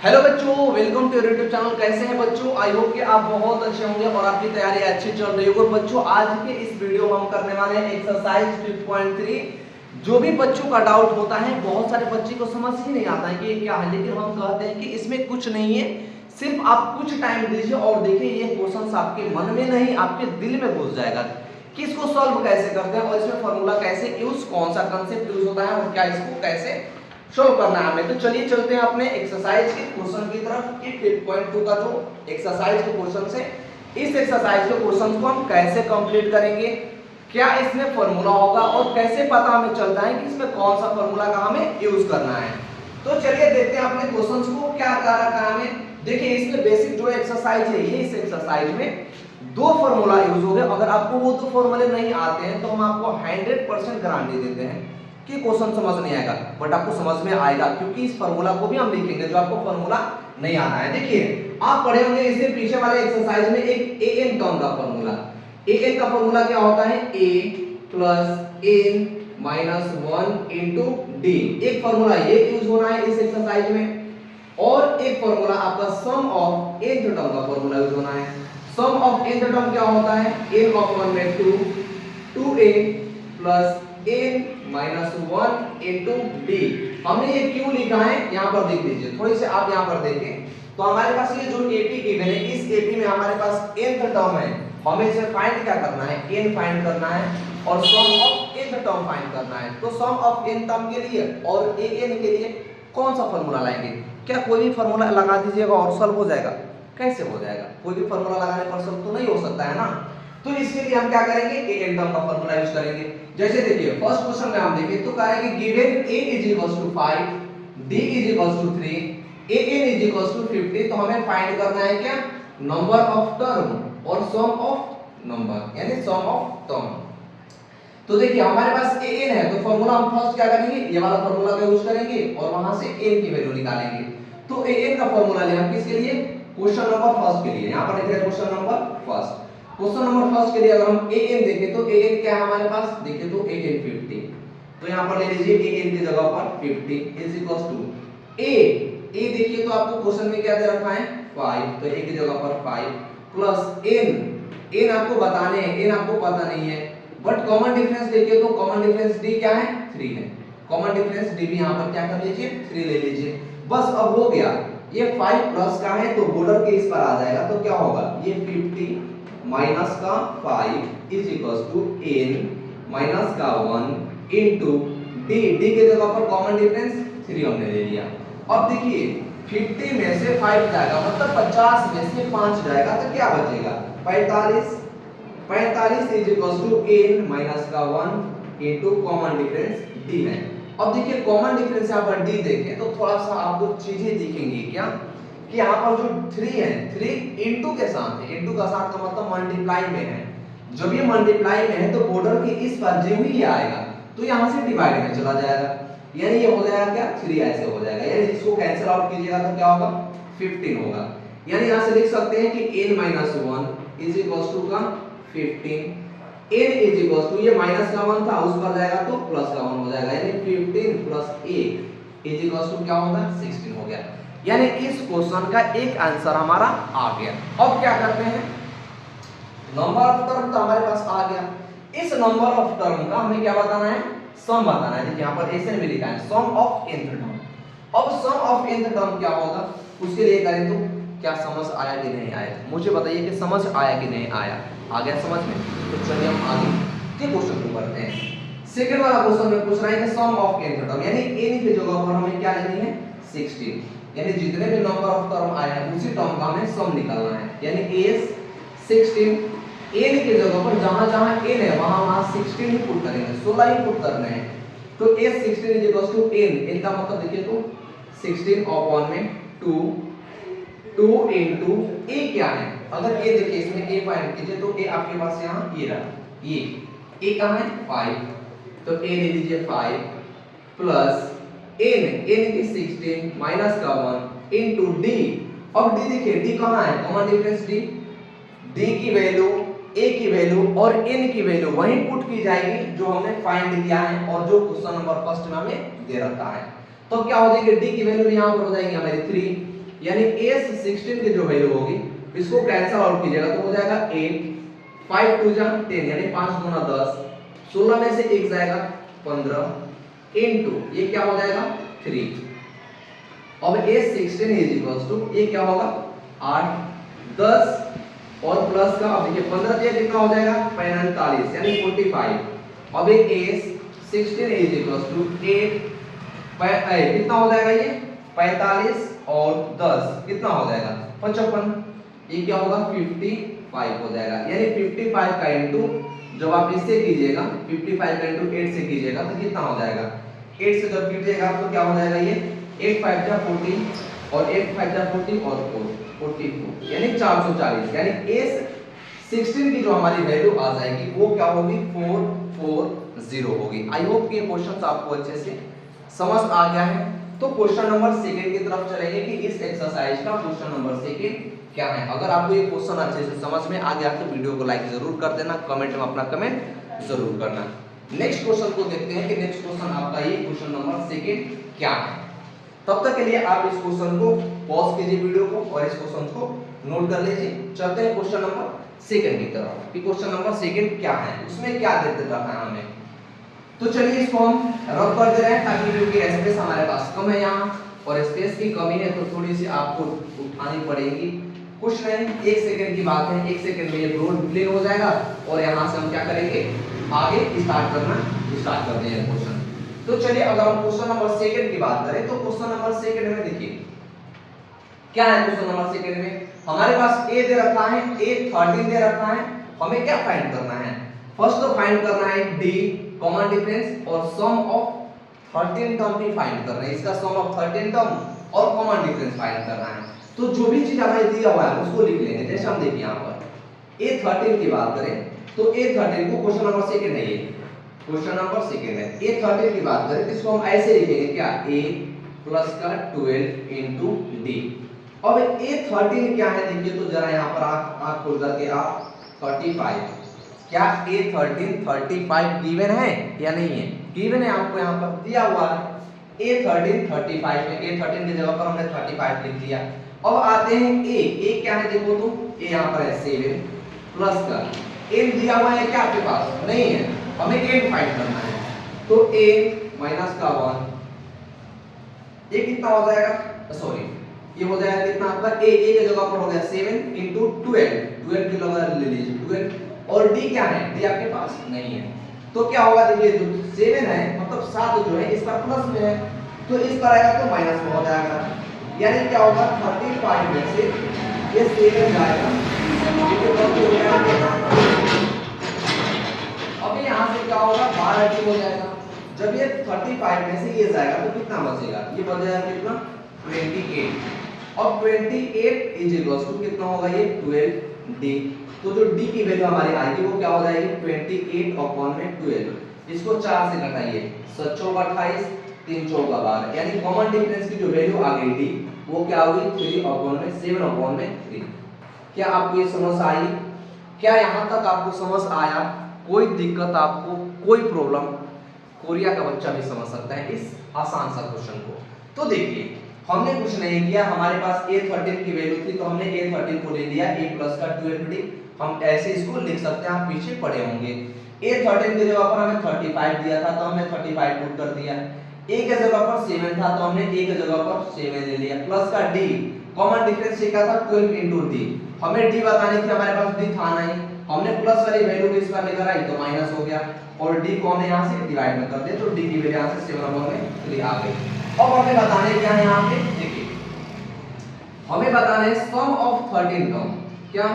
Hello बच्चों, welcome to YouTube channel. कैसे हैं बच्चों? आई होप कि आप बहुत अच्छे होंगे और आपकी तैयारी अच्छी चल रही होगी। बच्चों, आज के इस वीडियो में हम करने वाले हैं एक्सरसाइज 5.3। जो भी बच्चों का डाउट होता है, बहुत सारे बच्चे को समझ ही नहीं आता है कि ये क्या है, लेकिन हम कहते हैं कि इसमें कुछ नहीं है। सिर्फ आप कुछ टाइम दीजिए और देखिए ये क्वेश्चन आपके मन में नहीं आपके दिल में घुस जाएगा कि इसको सॉल्व कैसे करते हैं और इसमें फॉर्मूला कैसे यूज, कौन सा कंसेप्ट यूज होता है और क्या इसको कैसे शो करना है हमें। तो चलिए चलते हैं अपने एक्सरसाइज के क्वेश्चन की तरफ कि 5.2 का जो एक्सरसाइज के क्वेश्चन है, इस एक्सरसाइज के क्वेश्चन को हम कैसे कंप्लीट करेंगे, क्या इसमें फॉर्मूला होगा और कैसे पता हमें चलता है कि इसमें कौन सा फॉर्मूला का हमें यूज करना है। तो चलिए देखते हैं अपने क्वेश्चंस को क्या क्या रखा है हमें। देखिए इसमें बेसिक जो एक्सरसाइज है, ये इस एक्सरसाइज में दो फॉर्मूला यूज हो गए। अगर आपको वो दो फॉर्मूले नहीं आते हैं तो हम आपको 100% गारंटी देते हैं कि क्वेश्चन समझ नहीं आएगा, बट आपको समझ में आएगा क्योंकि इस फार्मूला को भी हम लिखेंगे जो आपको फार्मूला नहीं आता है। देखिए आप पढ़े होंगे इससे पीछे वाले एक्सरसाइज में एक an टर्म का फार्मूला। an का फार्मूला क्या होता है? a plus n minus 1 into D. एक फार्मूला ये यूज होना है इस एक्सरसाइज में, और एक फार्मूला आपका सम ऑफ nth टर्म का फार्मूला यूज होना है। सम ऑफ nth टर्म क्या होता है? n ऑफ 1 में 2 2a plus n minus 1 into D. हमने ये क्यों लिखा है यहाँ पर देख लीजिए, थोड़ी से आप यहाँ पर देखें तो हमारे पास ये जो एपी गिवन है, इस एपी में हमारे पास nth टर्म है। हमें इसे फाइंड क्या करना है? n फाइंड करना है और सम ऑफ nth टर्म फाइंड करना है। तो सम ऑफ n टर्म के लिए और an के लिए कौन सा फार्मूला लाएंगे? क्या कोई भी फार्मूला लगा दीजिएगा और सॉल्व हो जाएगा? कैसे हो जाएगा? कोई भी फार्मूला लगाने पर सॉल्व तो नहीं हो सकता है ना। तो इसके लिए हम क्या करेंगे? an टर्म का फार्मूला यूज करेंगे। जैसे देखिए फर्स्ट क्वेश्चन में हम देखें तो कह रहा है कि given a is equals to 5, d is equals to 3, an is equals to 50। तो हमें फाइंड करना है क्या? नंबर ऑफ टर्म और सम ऑफ नंबर, यानी सम ऑफ टर्म। तो देखिए हमारे पास an है तो फार्मूला हम फर्स्ट क्या करेंगे? ये वाला फार्मूला का यूज करेंगे और वहां से n की वैल्यू निकालेंगे। तो an का फार्मूला ले हम किसके लिए? क्वेश्चन नंबर फर्स्ट के लिए। यहां पर लिख रहे हैं question number first. Question number first के लिए अगर हम an देखें तो an क्या है हमारे पास? देखिए तो an 50। तो यहां पर ले लीजिए an की जगह पर 50 इज इक्वल्स टू a देखिए तो आपको क्वेश्चन में क्या दे रखा है? 5। तो a की जगह पर 5 प्लस n आपको बताने हैं, n आपको पता नहीं है, बट कॉमन डिफरेंस देखिए तो कॉमन डिफरेंस d क्या है? 3 है। कॉमन डिफरेंस d भी यहां पर क्या कर लीजिए? 3 ले लीजिए। बस अब हो गया। ये 5 प्लस का है तो बॉर्डर के इस पर आ जाएगा तो क्या होगा? ये 50 माइनस का 5 is equals to n minus का 1 इनटू d। d के जगह पर कॉमन डिफरेंस 3 हमने ले लिया। अब देखिए 50 में से 5 जाएगा मतलब 50 में से 5 जाएगा तो क्या बचेगा? 45 is equals to n minus का 1 इनटू कॉमन डिफरेंस d है। अब देखिए कॉमन डिफरेंस यहाँ पर d देखें तो थोड़ा सा आपको चीजें दिखेंगी क्या कि यहाँ पर जो 3 है, 3 इनटू के साथ है। इनटू का साथ का मतलब मल्टीप्लाई में है। जब ये मल्टीप्लाई में है तो बॉर्डर के इस पर जो ही आएगा तो यहाँ से डिवाइड में चला जाएगा, यानी ये हो जाएगा क्या? 3 ऐसे हो जाएगा। यानी इसको कैंसिल आउट कीजिएगा तो क्या होगा? 15 होगा। यानी यहाँ से लिख सकते हैं कि n minus 1 is equals to का 15। n इज इक्वल्स टू ये माइनस का 1 था उस पर जाएगा तो प्लस का 1 हो जाएगा, यानी 15 प्लस 8 इज इक्वल्स टू क्या होगा? 16 हो गया। यानी इस क्वेश्चन का एक आंसर हमारा आ गया। अब क्या करते हैं? नंबर ऑफ टर्म तो हमारे पास आ गया। इस नंबर ऑफ टर्म का हमें क्या बताना है? सम बताना है। देखिए यहां पर ऐसे भी लिखा है सम ऑफ nth टर्म। अब सम ऑफ nth टर्म क्या होगा उसके लिए करें तो क्या समझ आया कि नहीं आया? मुझे बताइए कि समझ आया कि नहीं आया? आ गया समझ में? तो चलिए हम आगे के क्वेश्चन को करते हैं। सेकंड वाला क्वेश्चन में पूछ रहा है कि सम ऑफ nth टर्म, यानी n की जगह पर हमें क्या लेनी है? 16। यानी जितने भी नंबर ऑफ टर्म आए हैं उसी टर्म का हमें सम निकालना है। यानी a 16 n की जगह पर जहां-जहां n है वहां 16 ही पुट करेंगे, 16 ही पुट करना है। तो a 16 is equals to n का मतलब देखिए तो 16 अपॉन में 2 इनटू a क्या है? अगर a देखिए इसमें a फाइंड कीजिए तो a आपके पास यहां ये रहा, a कहां है? 5। तो a ले लीजिए 5 प्लस n की 16 माइनस का 1 इनटू d। अब d देखिए d कहां है? कॉमन डिफरेंस d की वैल्यू, a की वैल्यू और n की वैल्यू वहीं पुट की जाएगी जो हमने फाइंड किया है और जो क्वेश्चन नंबर फर्स्ट में हमें दे रखा है। तो क्या हो जाएगी? d की वैल्यू यहां पर हो जाएगी हमारी 3 यानी एस 16 की जो वैल्यू होगी इसको कैंसिल आउट कीजिएगा तो हो जाएगा 8, 5 2 जा 10 यानी 5 गुना 10, 16 में से 1 जाएगा 15 इनटू ये क्या हो जाएगा 3। अब एस 16 इज इक्वल्स टू ये क्या होगा 8 10 और प्लस का अब देखिए 15 से कितना हो जाएगा 45 यानी 45। अब एस 16 इज इक्वल्स टू 8 कितना हो जाएगा ये 45 और 10 कितना हो जाएगा 55, ये क्या होगा 55 हो जाएगा। यानी 55 का इनटू जब आप इससे कीजिएगा 55 का इनटू 8 से कीजिएगा तो कितना हो जाएगा 8 से जब कीजिएगा तो क्या हो जाएगा ये 8 5 जा 40 और 8 5 जा 40 और 4 44 यानी 440। यानी एस 16 की जो हमारी वैल्यू आ जाएगी वो क्या होगी 440 होगी। आई होप कि ये क्वेश्चंस आपको अच्छे से समझ आ गया है। तो क्वेश्चन नंबर सेकंड की तरफ चलेंगे कि इस एक्सरसाइज का क्वेश्चन नंबर सेकंड क्या है। अगर आपको ये क्वेश्चन अच्छे से समझ में आ गया तो वीडियो को लाइक जरूर कर देना, कमेंट में अपना कमेंट जरूर करना। नेक्स्ट क्वेश्चन को देखते हैं कि नेक्स्ट क्वेश्चन आपका ये क्वेश्चन नंबर सेकंड क्या है। तब तक के लिए आप इस क्वेश्चन को पॉज कीजिए वीडियो को और इस क्वेश्चन को नोट कर लीजिए। चलते हैं क्वेश्चन नंबर सेकंड की तरफ कि क्वेश्चन नंबर सेकंड क्या है, उसमें क्या देते रखा है हमें। तो चलिए इसको हम रब कर दे रहे हैं ताकि क्योंकि स्पेस हमारे पास कम है यहाँ और स्पेस की कमी है तो थोड़ी सी आपको उठानी पड़ेगी। कुछ नहीं 1 सेकंड की बात है, 1 सेकंड में ये बोर्ड प्लेन हो जाएगा और यहाँ से हम क्या करेंगे आगे स्टार्ट कर देंगे क्वेश्चन। तो चलिए अगर हम क्वेश्चन नंबर सेकंड की बात करें तो क्वेश्चन नंबर सेकंड में देखिए क्या है। क्वेश्चन नंबर सेकंड में हमारे पास ए दे रखा है, ए 13 दे रखा है। हमें क्या फाइंड करना है, फर्स्ट तो फाइंड करना है डी कॉमन डिफरेंस और सम ऑफ 13 टर्म भी फाइंड करना है। इसका सम ऑफ 13 टर्म और कॉमन डिफरेंस फाइंड करना है। तो जो भी चीज हमें दिया हुआ है उसको लिख लेंगे। जैसे हम देखिए यहाँ पर A13 की बात करें तो A13 को क्वेश्चन नंबर सेकंड है, ये क्वेश्चन नंबर सेकंड है। A13 की बात करें तो इसको हम ऐसे लिखेंगे क्या A प्लस का 12 इनटू D। अब A13 क्या है देखिए तो जरा यहाँ पर आंख खोल करके आप 35 क्या A13 35 गिवन है या नहीं है, गिवन है आपको यहाँ पर दिया हुआ है A13 35 है। A13 की जगह पर हमने 35 लिख दिया। अब आते हैं A क्या है देखो तो A यहाँ पर है 7 प्लस का n दिया हुआ है क्या आपके पास नहीं है, हमें n फाइंड करना है। तो A माइनस का 1 ये कितना हो जाएगा सॉरी ये हो जाएगा कितना आपका A की जगह पर हो गया 7 इनटू 12 की जगह ले लीजिए 12 और D क्या है D आपके पास नहीं है। तो क्या होगा देखिए जो 7 है मतलब 7 जो है इसका प्लस में है तो इस पर आएगा तो माइनस में हो जाएगा। यानी क्या होगा 35 में से ये 7 जाएगा अब यहाँ से क्या होगा 12 हो जाएगा। जब ये 35 में से ये जाएगा तो कितना बचेगा, ये बच जाएगा कितना 28। अब 28 इज इक्वल्स टू कितना होगा ये 12D। तो जो D की वैल्यू हमारी आएगी वो क्या हो जाएगी 28 अपॉन में 12। इसको 4 से घटाइए 7 चौका 28 3 चौका 12 यानी कॉमन डिफरेंस की जो वैल्यू आ गई D वो क्या होगी 3 अपॉन में 7 अपॉन में 3। क्या आपको ये समझ आई, क्या यहाँ तक आपको समझ आया, कोई दिक्कत आपको कोई प्रॉब्लम, कोरिया का बच्चा भी समझ सकता है इस आसान सा क्वेश्चन को। तो देखिए हमने कुछ नहीं किया, हमारे पास A13 की वैल्यू थी तो हमने A13 को ले लिया A प्लस का 12D। हम ऐसे इसको लिख सकते हैं, आप पीछे पढ़े होंगे। A13 की जगह पर हमें 35 दिया था तो हमने 35 पुट कर दिया। A के जगह पर 7 था तो हमने A के जगह पर 7 ले लिया प्लस का D कॉमन डिफरेंस क्या था 12 इनटू D। हमें D बताने की हमारे पास D था नहीं, हमने प्लस वाली वैल्यू को इस पर लेकर आई तो माइनस हो गया और D को हमने यहां से डिवाइड में कर दिया तो D की वैल्यू यहां से 7 अपॉन में 3 आ गई। अब हमें बताने क्या है यहाँ पे देखिए हमें बताना है सम ऑफ 13 टर्म। क्या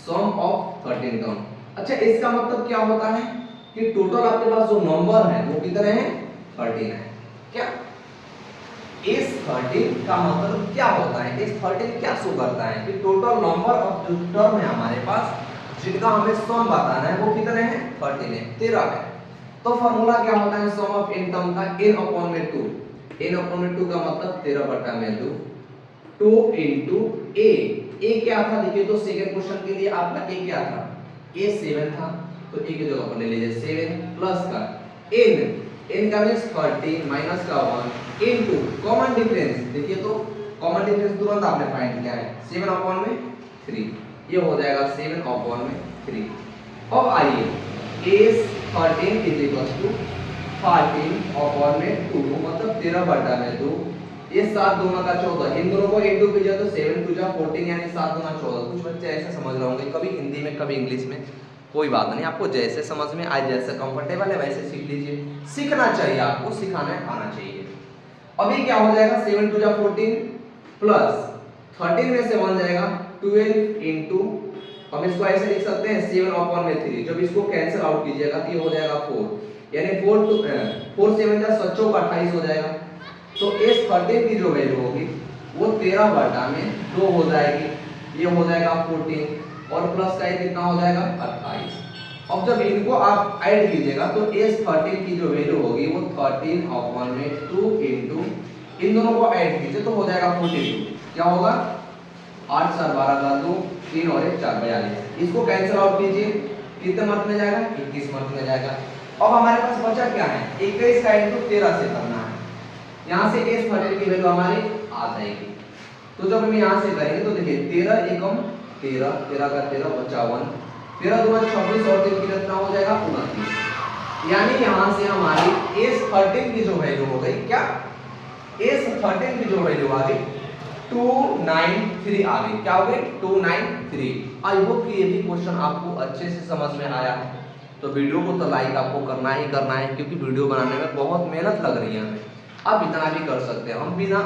सम ऑफ 13 टर्म। अच्छा इसका मतलब क्या होता है कि टोटल आपके पास जो नंबर है वो कितने हैं 13 है। क्या इस 13 का मतलब क्या होता है, इस 13 क्या शो करता है कि टोटल नंबर ऑफ जो टर्म है हमारे पास जिनका हमें सम बताना है वो कितने हैं 13 है 13 है। तो फार्मूला क्या होता है सम ऑफ n टर्म का n अपॉन में 2। n अपॉन में 2 का मतलब 13 बटा में 2 2 इनटू a क्या था देखिए तो सेकंड क्वेश्चन के लिए आपका a क्या था a 7 था तो a की जगह पर ले लीजिए 7 प्लस का n का मींस 13 माइनस का 1 इनटू कॉमन डिफरेंस देखिए तो कॉमन डिफरेंस तुरंत आपने फाइंड किया है 7/3, ये हो जाएगा 7/3। अब आइए एस 13 इज इक्वल टू 13/2 मतलब 13/2, ये 7 दूना का 14, इन दोनों को इंटू कीजिए तो 7 2 जा 14 यानी 7 दूना 14। कुछ बच्चे ऐसे समझ रहे होंगे कभी हिंदी में कभी इंग्लिश में, कोई बात नहीं, आपको जैसे समझ में आए जैसे कंफर्टेबल है वैसे सीख लीजिए, सीखना चाहिए आपको, सिखाना आना चाहिए। अभी क्या हो जाएगा 7 2 जा 14 प्लस 13 में से 1 जाएगा 12 इंटू, हम इसको ऐसे लिख सकते हैं 7/3, जब इसको कैंसिल आउट कीजिएगा तो ये हो जाएगा 4, यानी 4 7 जा 28 हो जाएगा। तो इस 13 की जो वैल्यू होगी वो 13/2 हो जाएगी, ये हो जाएगा 14 और प्लस का कितना हो जाएगा 28। अब जब इनको आप ऐड कीजिएगा तो इस 13 की जो वैल्यू होगी वो 13/2 इंटू, इन दोनों को ऐड कीजिए तो हो जाएगा 42, क्या होगा 8 4 12 का 2 3 और 1 4 42, इसको कैंसिल आउट कीजिए कितने मत में जाएगा 21 मत में जाएगा। अब हमारे पास बचा क्या है 21 का इंटू 13 से करना है, यहाँ से इस 13 की वैल्यू हमारी आ जाएगी। तो जब हम यहाँ से करेंगे तो देखिए 13 एकम 13, 13 का 13 बचा 1, 13 दूना 26 और 3 की कितना हो जाएगा 29, यानी यहाँ से हमारी इस 13 की जो वैल्यू हो गई, क्या इस 13 की जो वैल्यू आ गई 293 आ गई, क्या हो गई 293। आई होप कि ये भी क्वेश्चन आपको अच्छे से समझ में आया है। तो वीडियो को तो लाइक आपको करना ही करना है, क्योंकि वीडियो बनाने में बहुत मेहनत लग रही है हमें, आप इतना भी कर सकते हैं, हम बिना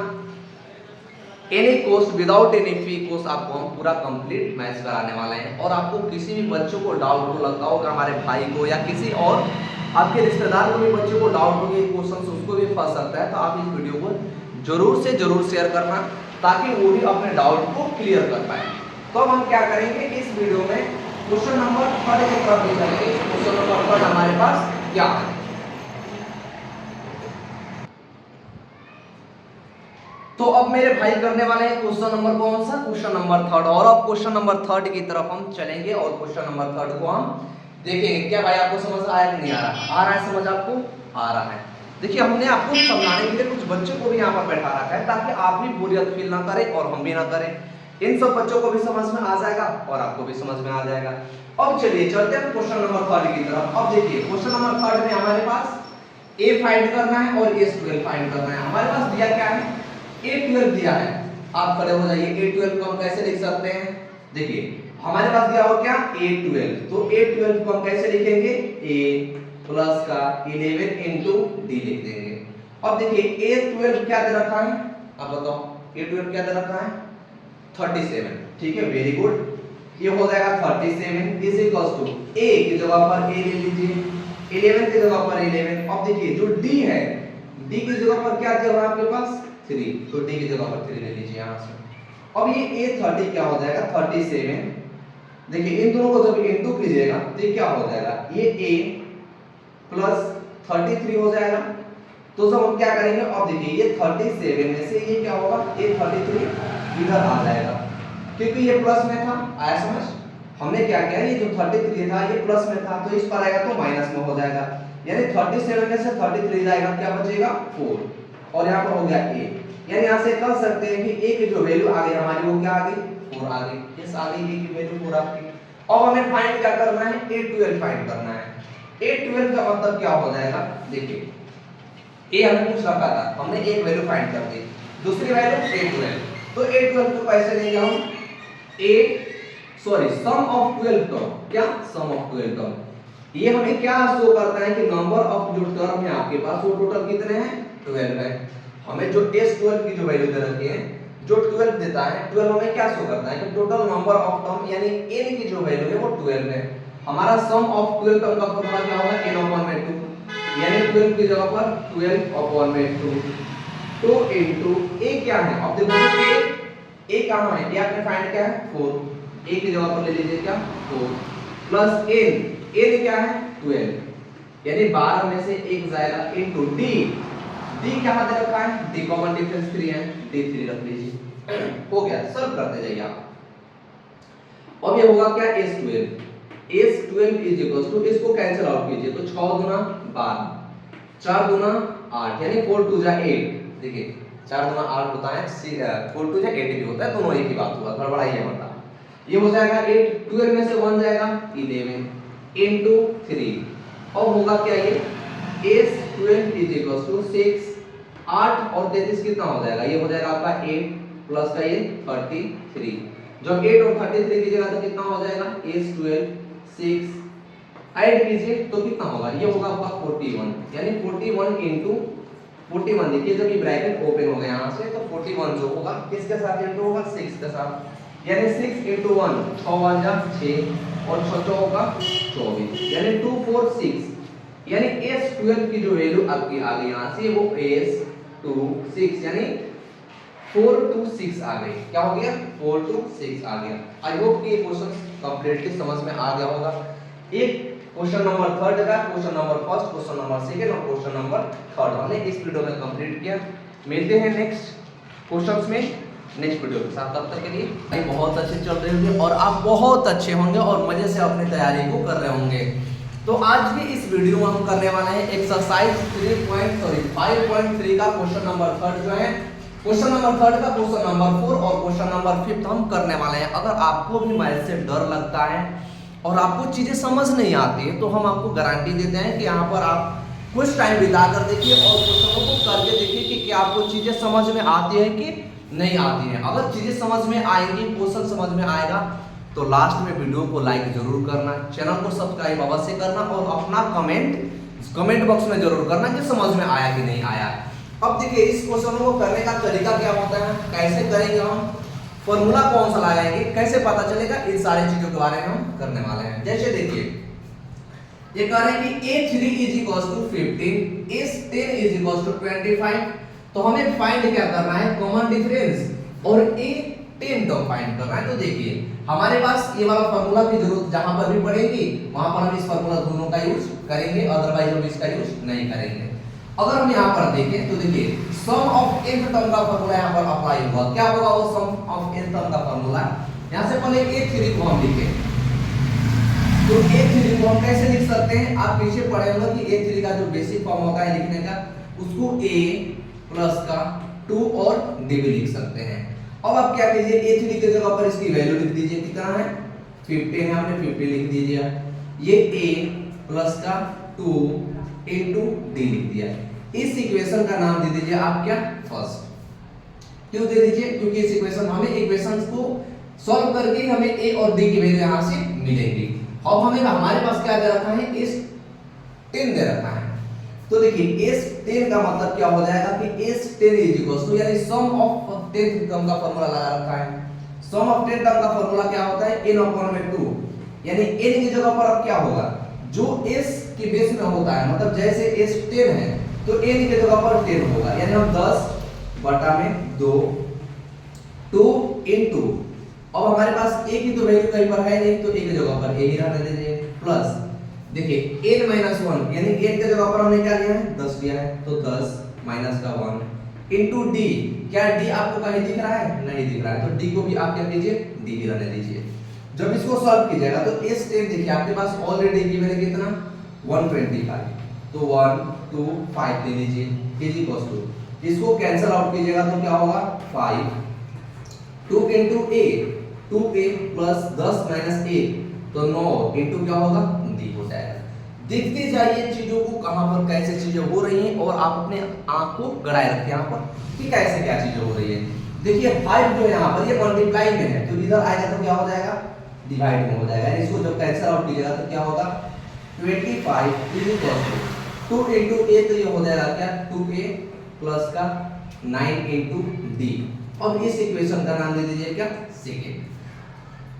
एनी कॉस्ट विदाउट एनी फी कॉस्ट आपको हम पूरा कंप्लीट मैथ्स कराने वाले हैं। और आपको किसी भी बच्चों को डाउट हो लगता होगा, हमारे भाई को या किसी और आपके रिश्तेदार को भी बच्चों को डाउट हो ये क्वेश्चन उसको भी फंस सकता है, तो आप इस वीडियो को जरूर से जरूर शेयर करना ताकि वो भी अपने डाउट को क्लियर कर पाए। तो अब हम क्या करेंगे इस वीडियो में क्वेश्चन नंबर 3 की तरफ चलेंगे। क्वेश्चन नंबर 3 हमारे पास क्या है, तो अब मेरे भाई करने वाले हैं क्वेश्चन नंबर कौन सा, क्वेश्चन नंबर 3। और अब क्वेश्चन नंबर 3 की तरफ हम चलेंगे और क्वेश्चन नंबर 3 को हम देखेंगे। क्या भाई आपको समझ आया कि नहीं आ रहा, आ रहा है समझ, आपको आ रहा है। देखिए हमने आपको समझाने के लिए कुछ बच्चों को भी यहाँ पर बैठा रखा है ताकि आप भी बोरियत फील ना करें और हम भी ना करें, इन सब बच्चों को भी समझ में आ जाएगा और आपको भी समझ में आ जाएगा। अब चलिए चलते हैं क्वेश्चन नंबर 3 की तरफ। अब देखिए क्वेश्चन नंबर 3 में हमारे पास a फाइंड करना है और a12 फाइंड करना है। हमारे पास दिया क्या है a12 दिया है, आप खड़े हो जाइए। a12 को हम कैसे लिख सकते हैं, देखिए हमारे पास दिया हो क्या a12, तो a12 को हम कैसे लिखेंगे a प्लस का 11 इंटू डी लिख देंगे। अब देखिए a12 क्या दे रखा है, आप बताओ a12 क्या दे रखा है 37, ठीक है वेरी गुड, ये हो जाएगा 37 इज इक्वल्स टू a की जगह पर a ले लीजिए, 11 की जगह पर 11। अब देखिए जो d है d की जगह पर क्या दिया हुआ है आपके पास 3, तो d की जगह पर 3 ले लीजिए यहां से। अब ये a30 क्या हो जाएगा 37, देखिए इन दोनों को जब इनटू कीजिएगा तो ये क्या हो जाएगा ये a प्लस 33 हो जाएगा। तो जब हम क्या करेंगे, अब देखिए ये 37 में से ये क्या होगा ये 33 इधर आ जाएगा क्योंकि ये प्लस में था, आया समझ। हमने क्या किया ये जो 33 था ये प्लस में था तो इस पर आएगा तो माइनस में हो जाएगा, यानी 37 में से 33 जाएगा क्या बचेगा 4 और यहाँ पर हो गया a, यानी यहाँ से कह सकते हैं कि a की जो वैल्यू आ गई हमारी वो क्या आ गई 4 आ गई। इस आ गई a की वैल्यू 4 आ गई। अब हमें फाइंड क्या करना है a12 फाइंड करना है। a12 का मतलब क्या हो जाएगा, देखिए a हमें कुछ रखा था, हमने एक वैल्यू फाइंड कर दी, दूसरी वैल्यू a12, तो a12 को कैसे लेंगे हम सम ऑफ 12 टर्म, क्या सम ऑफ 12 टर्म। ये हमें क्या शो करता है कि नंबर ऑफ जो टर्म है आपके पास वो टोटल कितने हैं 12 है। हमें जो s12 की जो वैल्यू दे रखी है जो 12 देता है, 12 हमें क्या शो करता है कि टोटल नंबर ऑफ टर्म यानी n की जो वैल्यू है वो 12 है। हमारा सम ऑफ 12 टर्म का फॉर्मूला क्या होगा n/2, यानी 12 की जगह पर 12/2 तो इनटू a क्या है, अब देखो a कहां है, ये आपने फाइंड किया है 4, a की जगह पर ले लीजिए क्या 4 प्लस n क्या है 12, यानी 12 में से 1 जाएगा इनटू d क्या दे रखा है d कॉमन डिफरेंस 3 है d3 रख लीजिए, हो गया सॉल्व करते जाइए आप। अब ये होगा क्या s12 इज इक्वल्स टू, इसको कैंसिल आउट कीजिए तो 6 दूना 12 4 दूना 8 यानी 4 2 जा 8, देखिए 4 दूना 8 होता है, 4 2 8 भी होता है, दोनों एक ही बात हुआ, गड़बड़ाइए मत। ये हो जाएगा 8, 12 में से 1 जाएगा 11 into 3 और होगा क्या ये s 12 is equals to 6, 8 और 33 कितना हो जाएगा, ये हो जाएगा आपका 8 प्लस का ये 33। जब 8 और 33 कीजिएगा तो कितना हो जाएगा s 12 6 ऐड कीजिए तो कितना होगा, ये होगा आपका 41, यानी 41 into 41, देखिए जब ये ब्रैकेट ओपन हो गया यहाँ से तो 41 जो होगा किसके साथ इंटू होगा 6 के साथ, यानी 6 into 1 6 1 जा 6 और 6 6 होगा 24, यानी 246, यानी s12 की जो वैल्यू आपकी आ गई यहाँ से वो s26 यानी 426 आ गई। क्या हो गया 426 आ गया। आई होप कि ये क्वेश्चन कंप्लीटली समझ में आ गया होगा। एक क्वेश्चन नंबर 3 का, क्वेश्चन नंबर 1, क्वेश्चन नंबर 2 और क्वेश्चन नंबर 3 हमने इस वीडियो में कंप्लीट किया। मिलते हैं नेक्स्ट क्वेश्चंस में नेक्स्ट वीडियो के साथ, तब तक के लिए बहुत अच्छे चल रहे होंगे और आप बहुत अच्छे होंगे और मजे से अपनी तैयारी को कर रहे होंगे। तो आज भी इस वीडियो में हम करने वाले हैं एक्सरसाइज 5.3 का क्वेश्चन नंबर 3 जो है, क्वेश्चन नंबर 3 का क्वेश्चन नंबर 4 और क्वेश्चन नंबर 5 हम करने वाले हैं। अगर आपको भी मैथ से डर लगता है और आपको चीजें समझ नहीं आती है तो हम आपको गारंटी देते हैं कि यहाँ पर आप कुछ टाइम बिता कर देखिए और क्वेश्चनों को करके देखिए कि क्या आपको चीजें समझ में आती है कि नहीं आती है। अगर चीजें समझ में आएंगी, क्वेश्चन समझ में आएगा तो लास्ट में वीडियो को लाइक जरूर करना, चैनल को सब्सक्राइब अवश्य करना और अपना कमेंट बॉक्स में जरूर करना कि समझ में आया कि नहीं आया। अब देखिए इस क्वेश्चन को करने का तरीका क्या होता है, कैसे करेंगे हम, फॉर्मूला कौन सा लगाएंगे, कैसे पता चलेगा, इन सारी चीजों के बारे में हम करने वाले हैं। जैसे देखिए ये कह रहे हैं कि a3 is equals to 15, s10 is equals to 25, तो हमें फाइंड क्या करना है, कॉमन डिफरेंस और a10 टर्म फाइंड करना है। तो देखिए हमारे पास ये वाला फार्मूला की जरूरत जहां पर भी पड़ेगी वहां पर हम इस फार्मूला दोनों का यूज करेंगे, अदरवाइज हम इसका यूज नहीं करेंगे। अगर हम यहाँ पर देखें तो देखिए सम ऑफ nth टर्म का फार्मूला यहाँ पर अप्लाई हुआ, क्या होगा वो सम ऑफ nth टर्म का फार्मूला। यहाँ से पहले a3 को हम लिखें तो a3 को हम कैसे लिख सकते हैं, आप पीछे पढ़े होंगे कि a3 का जो बेसिक फॉर्म होता है लिखने का उसको a प्लस का 2 और d भी लिख सकते हैं। अब आप क्या कीजिए a3 की जगह पर इसकी वैल्यू लिख दीजिए, कितना है 15 है, हमने 50 लिख दीजिए, ये a प्लस का 2 into d लिख दिया। इस इक्वेशन का नाम दे दीजिए आप क्या फर्स्ट। क्यों दे दीजिए, क्योंकि इस इक्वेशन हमें इक्वेशंस को सॉल्व करके हमें a और d की वैल्यू यहां से मिलेगी। अब हमें हमारे पास क्या दे रखा है, s10 दे रखा है। तो देखिए s10 का मतलब क्या हो जाएगा कि s10 इज इक्वल टू, यानी सम ऑफ 10th टर्म का फार्मूला लगा रखा है। सम ऑफ 10th टर्म का फार्मूला क्या होता है n अपॉन में 2, यानी n की जगह पर अब क्या होगा, जो s के बेस में होता है, मतलब जैसे s10 है तो n की जगह पर 10 होगा, यानी हम 10 बटा में 2 2 into, अब हमारे पास a की तो वैल्यू कहीं पर है नहीं तो a की जगह पर a ही रहने दीजिए, प्लस देखिए n माइनस 1, यानी n की जगह पर हमने क्या लिया है 10 लिया है, तो 10 माइनस का 1 into d, क्या d आपको कहीं दिख रहा है, नहीं दिख रहा है, तो d को भी आप क्या कीजिए d ही रहने दीजिए। जब इसको सॉल्व कीजिएगा तो s10 देखिए आपके पास ऑलरेडी गिवन है कितना 125, तो 1 2 5 ले लीजिए इज इक्वल टू, इसको कैंसिल आउट कीजिएगा तो क्या होगा 5 2 into a 2a plus 10 minus 1 तो 9 into क्या होगा d हो जाएगा। देखते जाइए चीजों को कहां पर कैसे चीजें हो रही हैं और आप अपने आंख को गड़ाए रखिए यहां पर कि कैसे क्या चीजें हो रही है। देखिए 5 जो है यहां पर ये मल्टीप्लाई में है तो इधर आएगा तो क्या हो जाएगा डिवाइड में हो जाएगा, यानी इसको जब कैंसिल आउट कीजिएगा तो क्या होगा 25 is equal to 2 into a, तो ये हो जाएगा क्या 2a प्लस का 9 into d। अब इस इक्वेशन का नाम दे दीजिए क्या सेकंड।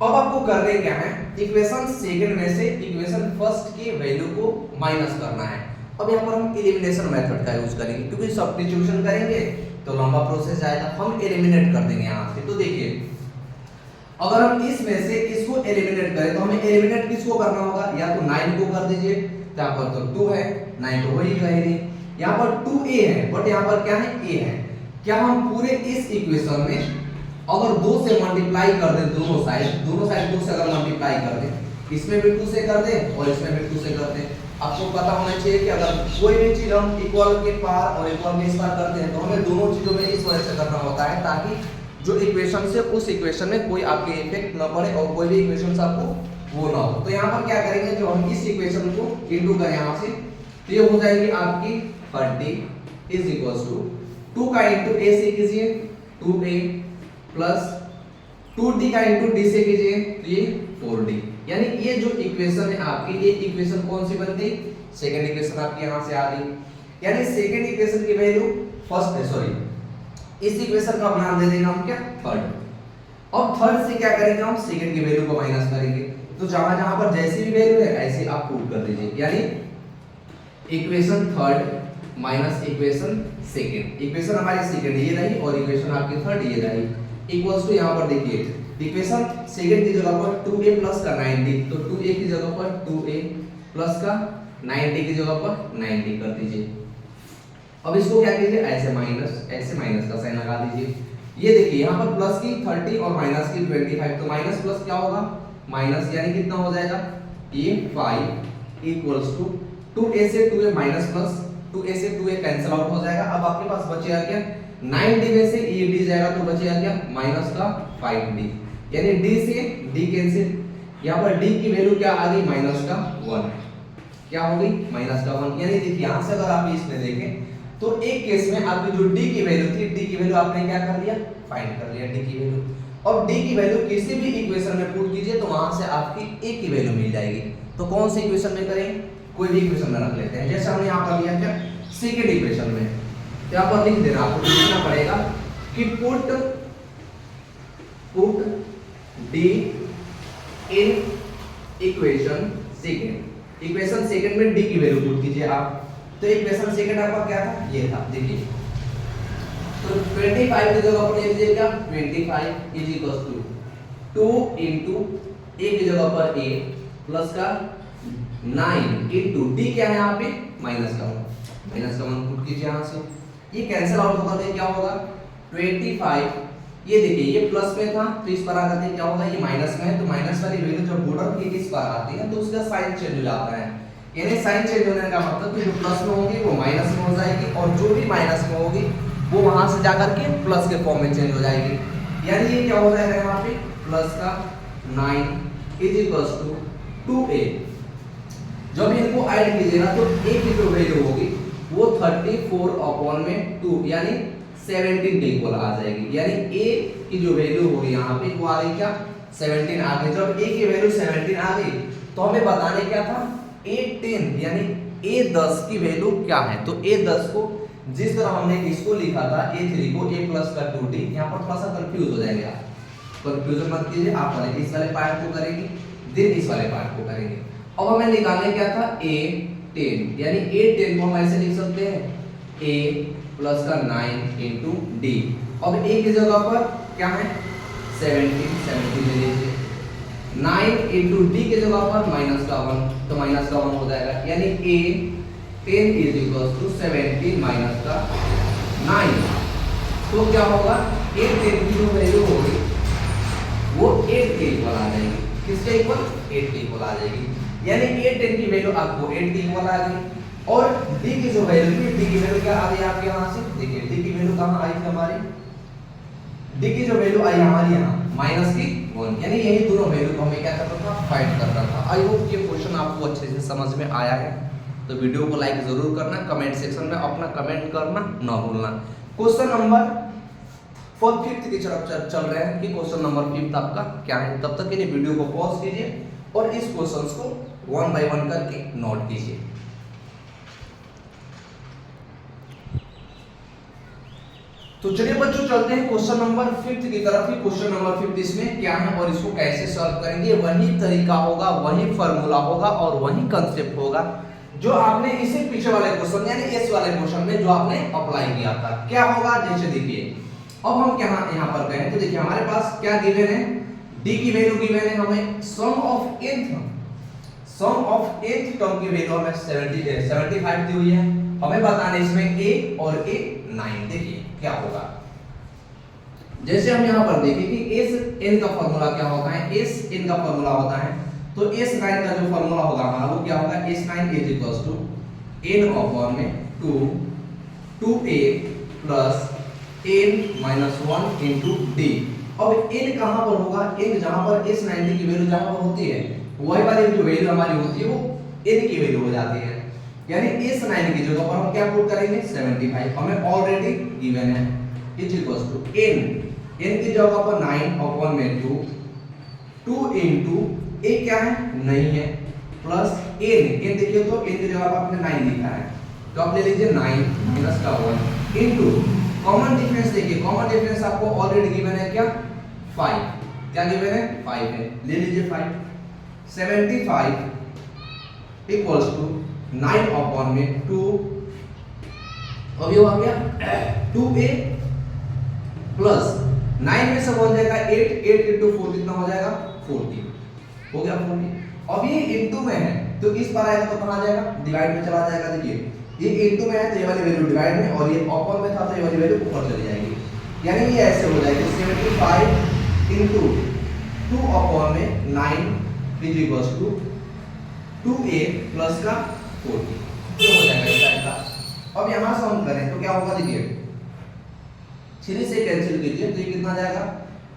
अब आपको करने क्या है, इक्वेशन सेकंड में से इक्वेशन फर्स्ट की वैल्यू को माइनस करना है। अब यहाँ पर हम एलिमिनेशन मेथड का यूज करेंगे, क्योंकि सब्स्टिट्यूशन करेंगे तो लंबा प्रोसेस आएगा, हम एलिमिनेट कर देंगे यहाँ से। तो देखिए अगर हम इसमें से इसको एलिमिनेट करें तो हमें एलिमिनेट किसको करना होगा, या तो 9 को कर दीजिए, यहाँ पर तो 2 है 9 तो वही रहेगी, यहाँ पर 2a है बट यहाँ पर क्या है a है। क्या हम पूरे इस इक्वेशन में अगर 2 से मल्टीप्लाई कर दें दोनों साइड 2 से अगर मल्टीप्लाई कर दें, इसमें भी 2 से कर दें और इसमें भी 2 से कर दें, आपको पता होना चाहिए कि अगर कोई भी चीज हम इक्वल के पार और इक्वल के इस पार करते हैं तो हमें दोनों चीजों में इस वजह से करना होता है ताकि जो इक्वेशन से उस इक्वेशन में कोई आपके इफेक्ट न पड़े और कोई भी इक्वेशन आपको वो ना हो। तो यहाँ पर क्या करेंगे, जो हम इस इक्वेशन को इंटू करें यहाँ से तो ये हो जाएगी आपकी 30 इज इक्वल्स टू 2 का इंटू a से कीजिए 2a प्लस 2d का इंटू d से कीजिए तो ये 4d। यानी ये जो इक्वेशन है आपकी, ये इक्वेशन कौन सी बन गई, सेकंड इक्वेशन आपकी यहाँ से आ गई। यानी सेकंड इक्वेशन की वैल्यू फर्स्ट है, सॉरी इस इक्वेशन का नाम दे देंगे हम क्या, थर्ड। अब थर्ड से क्या करेंगे हम, सेकंड की वैल्यू को माइनस करेंगे। तो जहां जहां पर जैसी भी वैल्यू है ऐसे आप पुट कर दीजिए। यानी equation third minus equation second, equation हमारी सेकंड ये रही और इक्वेशन आपकी थर्ड ये रही, इक्वल्स टू यहाँ पर देखिए इक्वेशन सेकंड की जगह पर 2a प्लस का 90, तो 2a की जगह पर 2a प्लस का 90 की जगह पर 90 कर दीजिए। अब इसको क्या कीजिए, ऐसे माइनस का साइन लगा दीजिए। ये देखिए यहाँ पर प्लस की 30 और माइनस की 25, तो माइनस प्लस क्या होगा, माइनस यानी कितना हो जाएगा, ये 5 इक्वल्स टू 2a से 2a माइनस प्लस 2a से 2a कैंसिल आउट हो जाएगा। अब आपके पास बचेगा क्या, 9d में से ये d जाएगा तो बचेगा क्या, माइनस का 5d। यानी d से d कैंसिल, यहाँ पर d की वैल्यू क्या आ गई, माइनस का 1, क्या हो गई, माइनस का 1। यानी देखिए यहाँ से अगर आप इसमें देखें तो एक केस में आपकी जो d की वैल्यू थी, d की वैल्यू आपने क्या कर लिया, फाइंड कर लिया d की वैल्यू। अब d की वैल्यू किसी भी इक्वेशन में पुट कीजिए तो वहां से आपकी a की वैल्यू मिल जाएगी। तो कौन सी इक्वेशन में करें, कोई भी इक्वेशन में रख लेते हैं। जैसे हमने यहाँ पर लिया क्या, सेकंड इक्वेशन में, यहाँ पर लिख देना, आपको लिखना पड़ेगा कि put d in equation second. Equation second में d की वैल्यू पुट कीजिए आप। तो इक्वेशन सेकंड आपका क्या था, ये था, देखिए तो 25 की जगह पर ले लीजिए क्या, 25 is equals to 2 into a की जगह पर a प्लस का 9 इनटू d क्या है यहाँ पे, माइनस का 1 पुट कीजिए यहाँ से। ये कैंसिल आउट होगा तो क्या होगा 25, ये देखिए ये प्लस में था तो इस पर आकर क्या होगा, ये माइनस में है तो माइनस वाली वैल्यू जब बॉर्डर की इस पर आती है तो उसका साइन चेंज हो जाता है। यानी साइन चेंज होने का मतलब कि जो प्लस में होगी वो माइनस में हो जाएगी और जो भी माइनस में होगी वो वहां से जाकर के प्लस के फॉर्म में चेंज हो जाएगी। यानी ये क्या हो जाएगा यहाँ पे प्लस का 9 इज इक्वल्स टू 2a। जब इनको ऐड कीजिएगा तो a की जो वैल्यू होगी वो 34 अपॉन में 2 यानी 17 के इक्वल आ जाएगी। यानी a की जो वैल्यू होगी यहाँ पे वो आ गई क्या, 17 आ गई। जब a की वैल्यू 17 आ गई तो हमें बताने क्या था, a10 यानी a10 की वैल्यू क्या है। तो a10 को जिस तरह हमने इसको लिखा था a3 को a प्लस का 2d, यहाँ पर थोड़ा सा कंफ्यूज हो जाएंगे आप, कंफ्यूजन मत कीजिए। आप पहले इस वाले पार्ट को करेंगे फिर इस वाले पार्ट को करेंगे। अब हमें निकालने क्या था, a10 यानी a10 को हम ऐसे लिख सकते हैं a प्लस का 9 इनटू d। अब a की जगह पर क्या है 17 ले लीजिए, 9 इनटू d की जगह पर माइनस का 1 तो माइनस का 1 हो जाएगा। यानी a10 is equals to 17 minus का 9। तो क्या होगा, a10 की जो वैल्यू होगी वो 8 के इक्वल आ जाएगी। किसके इक्वल, 8 के इक्वल आ जाएगी। यानी a10 की वैल्यू आपको 8 के इक्वल आ गई। और d की जो वैल्यू थी, d की वैल्यू क्या आ गई आपके यहां से, देखिए d की वैल्यू कहां आई थी हमारी, d की जो वैल्यू आई हमारी यहां माइनस की 1। यानी यही दोनों वैल्यू को हमें क्या करना था, फाइंड करना था। आई होप ये क्वेश्चन आपको अच्छे से समझ में आया है। तो वीडियो को लाइक जरूर करना, कमेंट सेक्शन में अपना कमेंट करना ना भूलना। क्वेश्चन नंबर 5th की तरफ चल रहे हैं कि क्वेश्चन नंबर 5th आपका क्या है। तब तक के लिए वीडियो को पॉज कीजिए और इस क्वेश्चंस को 1 बाय 1 करके नोट कीजिए। तो चलिए बच्चों चलते हैं क्वेश्चन नंबर 5th की तरफ। ही क्वेश्चन नंबर 5th इसमें क्या है और इसको कैसे सॉल्व करेंगे, वही तरीका होगा, वही फार्मूला होगा और वही कांसेप्ट होगा जो आपने इसे पीछे वाले क्वेश्चन यानी इस वाले क्वेश्चन में जो आपने अप्लाई किया था। क्या होगा, जैसे देखिए अब हम क्या यहाँ पर गए तो देखिए हमारे पास क्या गिवन है, d की वैल्यू गिवन है हमें, सम ऑफ nth टर्म की वैल्यू हमें 75 दी हुई है। हमें बताना इसमें a और a 9। देखिए क्या होगा, जैसे हम यहाँ पर देखें कि s n का फॉर्मूला क्या होता है, s n का फॉर्मूला होता है तो S9 का जो फॉर्मूला होगा हमारा वो क्या होगा, S9 is equals to n upon में 2a plus n minus 1 into d। अब n कहां पर होगा, n जहां पर S90 की वैल्यू जहां पर होती है वही वाली जो वैल्यू हमारी होती है वो n की वैल्यू हो जाती है। यानी S9 की जगह पर हम क्या पुट करेंगे 75, हमें ऑलरेडी गिवन है, इज इक्वल्स टू n की जगह पर 9 अपॉन में 2 इंटू a क्या है नहीं है प्लस n देखिए तो n की जगह पर आपने 9 लिखा है तो आप ले लीजिए 9 माइनस का 1 इंटू कॉमन डिफरेंस देखिए, कॉमन डिफरेंस आपको ऑलरेडी गिवन है क्या 5, क्या गिवन है 5 है, ले लीजिए 5। 75 इक्वल्स टू 9 अपॉन में 2, अब ये हुआ क्या 2a प्लस 9 में से बन जाएगा 8 इंटू 4 कितना हो जाएगा 40, हो गया 40। अब ये इंटू में है तो इस पर आएगा तो कहां जाएगा डिवाइड में चला जाएगा। देखिए ये इंटू में है तो ये वाली वैल्यू डिवाइड में, और ये अपॉन में था तो ये वाली वैल्यू ऊपर चली जाएगी, यानी ये ऐसे हो जाएगी 75 इंटू 2 अपॉन में 9 is equals to 2a plus का 40, ये हो जाएगा इस टाइप का। अब यहां से हम करें तो क्या होगा, देखिए 3 से कैंसिल कीजिए तो ये कितना जाएगा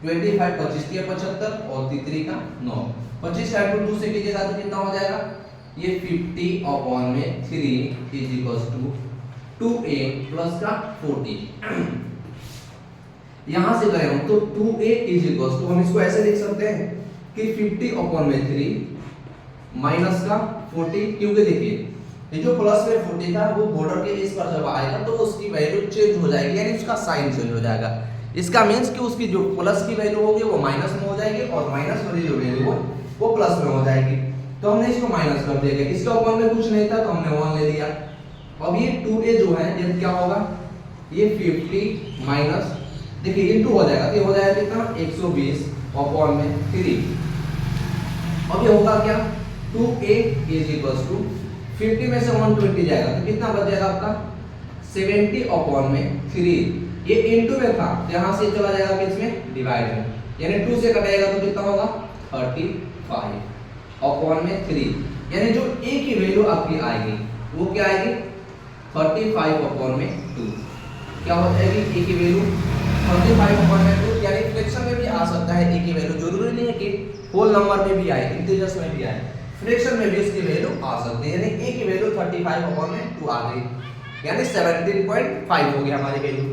25 25 के 75 और 3 का 9, 25 का 2 से कीजिएगा तो कितना हो जाएगा ये 50 अपॉन में 3 is equals to 2a plus का 40। यहां से करें हम तो 2a इज इक्वल्स टू, हम इसको ऐसे लिख सकते हैं कि 50 अपॉन में 3 माइनस का 40, क्योंकि देखिए ये जो प्लस में 40 था वो बॉर्डर के इस पर जब आएगा तो उसकी वैल्यू चेंज हो जाएगी, यानी उसका साइन चेंज हो जाएगा। इसका मींस कि उसकी जो प्लस की वैल्यू होगी वो माइनस में हो जाएगी और माइनस वाली जो वैल्यू हो वो प्लस में हो जाएगी। तो हमने इसको माइनस कर दिया, इसके ऊपर में कुछ नहीं था तो हमने 1 ले लिया। अब ये 2a जो है ये क्या होगा, ये 50 माइनस देखिए इनटू हो जाएगा, तो हो जाएगा कितना 120 अपॉन में 3। अब ये होगा क्या 2a इज इक्वल्स टू 50 में से 120 जाएगा तो कितना बच जाएगा आपका 70 अपॉन में 3। ये इनटू में था तो यहां से चला जाएगा किस में डिवाइड में, यानी 2 से कटेगा तो कितना होगा 35 अपॉन में 3, यानी जो a की वैल्यू आपकी आएगी वो क्या आएगी 35 अपॉन में 2, क्या हो जाएगी a की वैल्यू 35 अपॉन में 2, यानी फ्रैक्शन में भी आ सकता है a की वैल्यू, जरूरी नहीं है कि होल नंबर में भी आए, इंटीजर्स में भी आए, फ्रैक्शन में भी इसकी वैल्यू आ सकती है। यानी a की वैल्यू 35 अपॉन में 2 आ गई, यानी 17.5 हो गया हमारी वैल्यू।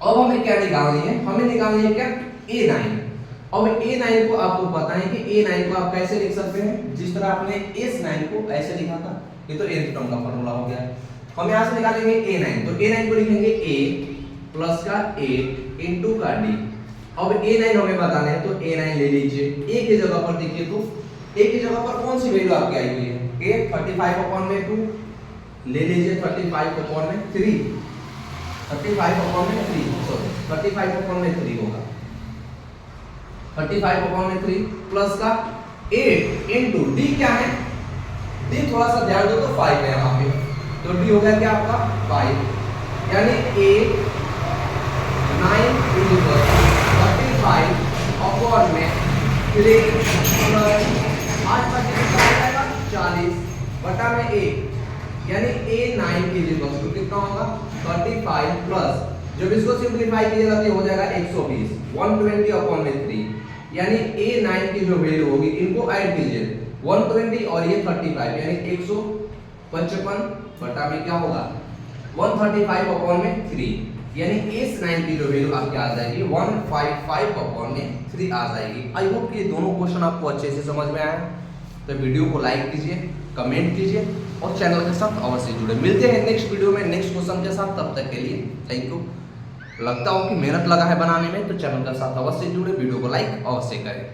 अब हमें क्या निकालनी है, हमें निकालनी है क्या a9। अब a9 को आपको पता है कि a9 को आप कैसे लिख सकते हैं, जिस तरह आपने s9 को ऐसे लिखा था, ये तो nth टर्म का फार्मूला हो गया। हम यहां से निकालेंगे a9, तो a9 को लिखेंगे a प्लस का 8 इंटू का d। अब a9 हमें बताना है तो a9 ले लीजिए, a की जगह पर देखिए तो a की जगह पर कौन सी वैल्यू आपकी आई हुई है a 35 अपॉन में 2, ले लीजिए 35 अपॉन में 3, 35 अपॉन में 3 सॉरी 35 अपॉन में 3 होगा 35 अपॉन में 3 प्लस का 8 इंटू d क्या है, d थोड़ा सा ध्यान दो तो 5 है यहाँ पे, तो d हो गया क्या आपका 5, यानी a 9 इज इक्वल 35 अपॉन में 3 प्लस 8 का कितना आएगा 40 बटा में 1, यानी a9 इज इक्वल टू कितना होगा 35 प्लस, जब इसको सिंपलीफाई कीजिएगा तो हो जाएगा 120 120 अपॉन में 3, यानी a9 की जो वैल्यू होगी इनको ऐड कीजिए 120 और ये 35, यानी 155 बटा में क्या होगा 135 अपॉन में 3, यानी s9 की जो वैल्यू आपकी आ जाएगी 155 अपॉन में 3 आ जाएगी। आई होप कि ये दोनों क्वेश्चन आपको अच्छे से समझ में आए, तो वीडियो को लाइक कीजिए, कमेंट कीजिए और चैनल के साथ अवश्य जुड़े। मिलते हैं नेक्स्ट वीडियो में नेक्स्ट क्वेश्चन के साथ, तब तक के लिए थैंक यू। लगता हो कि मेहनत लगा है बनाने में तो चैनल के साथ अवश्य जुड़े, वीडियो को लाइक अवश्य करें।